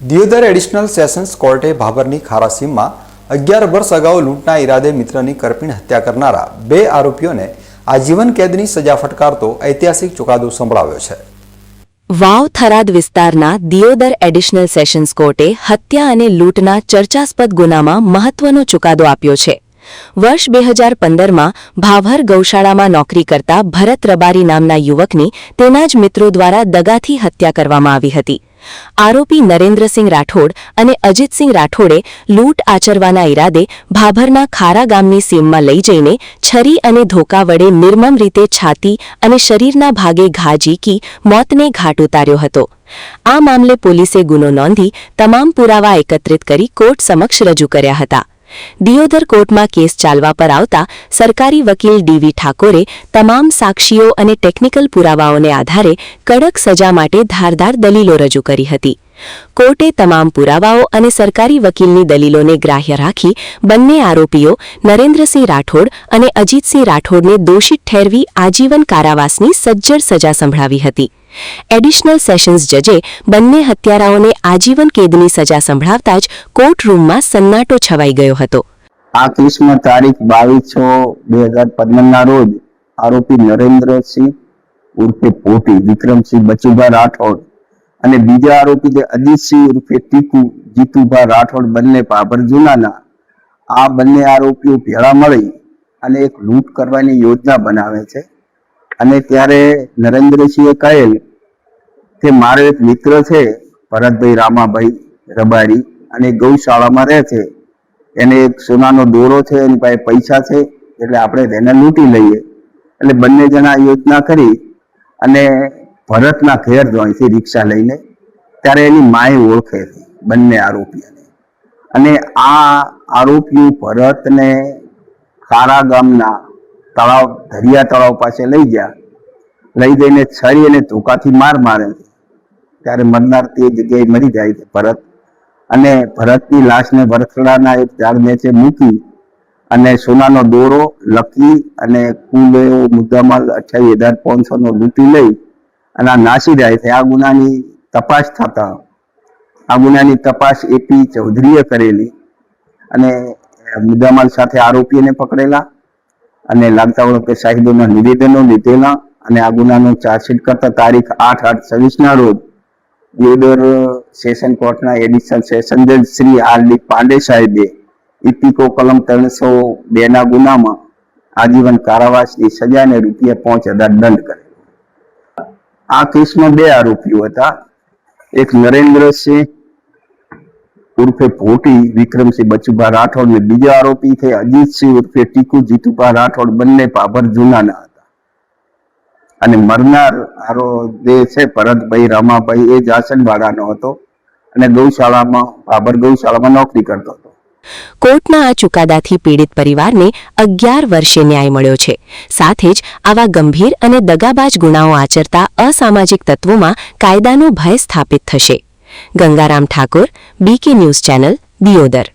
Deodar additional sessions કોર્ટે ભાભરની ખારાસીમમાં 11 વર્ષ અગાઉ લૂંટના ઈરાદે મિત્રની કરપીણ હત્યા કરનારા 2 આરોપીઓને આજીવન કેદની સજા ફટકારતો ઐતિહાસિક ચુકાદો સંભળાવ્યો છે। વાવ થરાદ વિસ્તારના દિયોદર એડિશનલ સેશન્સ કોર્ટે હત્યા અને લૂંટના ચર્ચાસ્પદ ગુનામાં મહત્વનો ચુકાદો આપ્યો છે। વર્ષ 2015માં ભાભર ગૌશાળામાં નોકરી કરતા ભરત રબારી નામના યુવકની તેના જ મિત્રો દ્વારા દગાથી હત્યા કરવામાં આવી હતી। આરોપી નરેન્દ્રસિંહ રાઠોડ અને અજીતસિંહ રાઠોડે લૂંટ આચરવાના ઈરાદે ભાભરના ખારા ગામની સીમમાં લઈ જઈને છરી અને ધોકા વડે નિર્મમ રીતે છાતી અને શરીરના ભાગે ઘા ઝીકી મોતને ઘાટ ઉતાર્યો હતો। આ મામલે પોલીસે ગુનો નોંધી તમામ પુરાવા એકત્રિત કરી કોર્ટ સમક્ષ રજૂ કર્યા હતા। દિયોદર કોર્ટમાં કેસ ચાલવા પર આવતા સરકારી વકીલ ડીવી ઠાકોરે તમામ સાક્ષીઓ અને ટેકનિકલ પુરાવાઓને આધારે કડક સજા માટે ધારદાર દલીલો રજૂ કરી હતી। કોર્ટે તમામ પુરાવાઓ અને સરકારી વકીલની દલીલોને ગ્રાહ્ય રાખી બંને આરોપીઓ નરેન્દ્રસિંહ રાઠોડ અને અજીતસિંહ રાઠોડને દોષિત ઠેરવી આજીવન કારાવાસની સજ્જડ સજા સંભળાવી હતી। એડિશનલ સેશન્સ જજે બંને હત્યારાઓને આજીવન કેદની સજા સંભળાવતા જ કોર્ટ રૂમમાં સન્નાટો છવાઈ ગયો હતો। આ કેસમાં તારીખ 22/6/2015ના રોજ આરોપી નરેન્દ્રસિંહ ઉર્ફે પોટી વિક્રમસિંહ બચુભા રાઠોડ અને બીજા આરોપી અજીતસિંહ ઉર્ફે ટીકુ જીતુભા રાઠોડ બંને ભાભર જૂનાના આ બંને આરોપીઓ ભેળા મળી અને એક લૂંટ કરવાની યોજના બનાવે છે। અને ત્યારે નરેન્દ્રસિંહે કહેલ કે મારો એક મિત્ર છે ભરતભાઈ રામાભાઈ રબારી અને ગૌશાળામાં રહે છે, એને એક સોનાનો દોરો છે, એની પાસે પૈસા છે, એટલે આપણે તેને લૂંટી લઈએ। એટલે બંને જણા યોજના કરી અને ભરતના ઘેર અહીંથી રિક્ષા લઈને ત્યારે એની માએ ઓળખે છે બંને આરોપીઓને અને આ આરોપીઓ ભરતને ખારા ગામના તળાવ દરિયા તળાવ પાસે લઈ જઈને છરી અને ધોકાથી મારે છે। ત્યારે મરનાર તે જગ્યાએ મરી જાય છે ભરત, અને ભરતની લાશને વરખડાના એક ઝાડ નીચે મૂકી અને સોનાનો દોરો લકી અને કુલ એવો મુદ્દામાલ 28,500નો લૂંટી લઈ અને આ નાસી જાય છે। આ ગુનાની તપાસ થતા આ ગુનાની તપાસ એપી ચૌધરીએ કરેલી અને મુદ્દામાલ સાથે આરોપીને પકડેલા અને લાગતા વળગે સાહેબોના નિવેદનો લીધેલા અને આ ગુનાનો ચાર્જશીટ કરતા તારીખ 8/8/26ના રોજ દિયોદર સેશન કોર્ટના એડિશનલ સેશન જજ શ્રી આર.ડી. પાંડે સાહેબે ઇપિકો કલમ 302ના ગુનામાં આજીવન કારાવાસની સજા અને ₹5,000 દંડ કર્યો। આ કેસમાં 2 આરોપીઓ હતા, એક નરેન્દ્રસિંહ ઉર્ફે ભોટી વિક્રમસિંહ બચુભા રાઠોડ ને બીજો આરોપી છે અજીતસિંહ ઉર્ફે ટીકુ જીતુભા રાઠોડ, બંને ભાભર જૂનાના હતા। અને મરનાર જે છે ભરતભાઈ રામાભાઈ એ જાસનવાડાનો હતો અને ભાભર ગૌશાળામાં નોકરી કરતો હતો। કોર્ટના આ ચુકાદાથી પીડિત પરિવારને 11 વર્ષે ન્યાય મળ્યો છે। સાથે જ આવા ગંભીર અને દગાબાજ ગુનાઓ આચરતા અસામાજિક તત્વોમાં કાયદાનો ભય સ્થાપિત થશે। Gangaram Thakor, BK news channel, Deodar.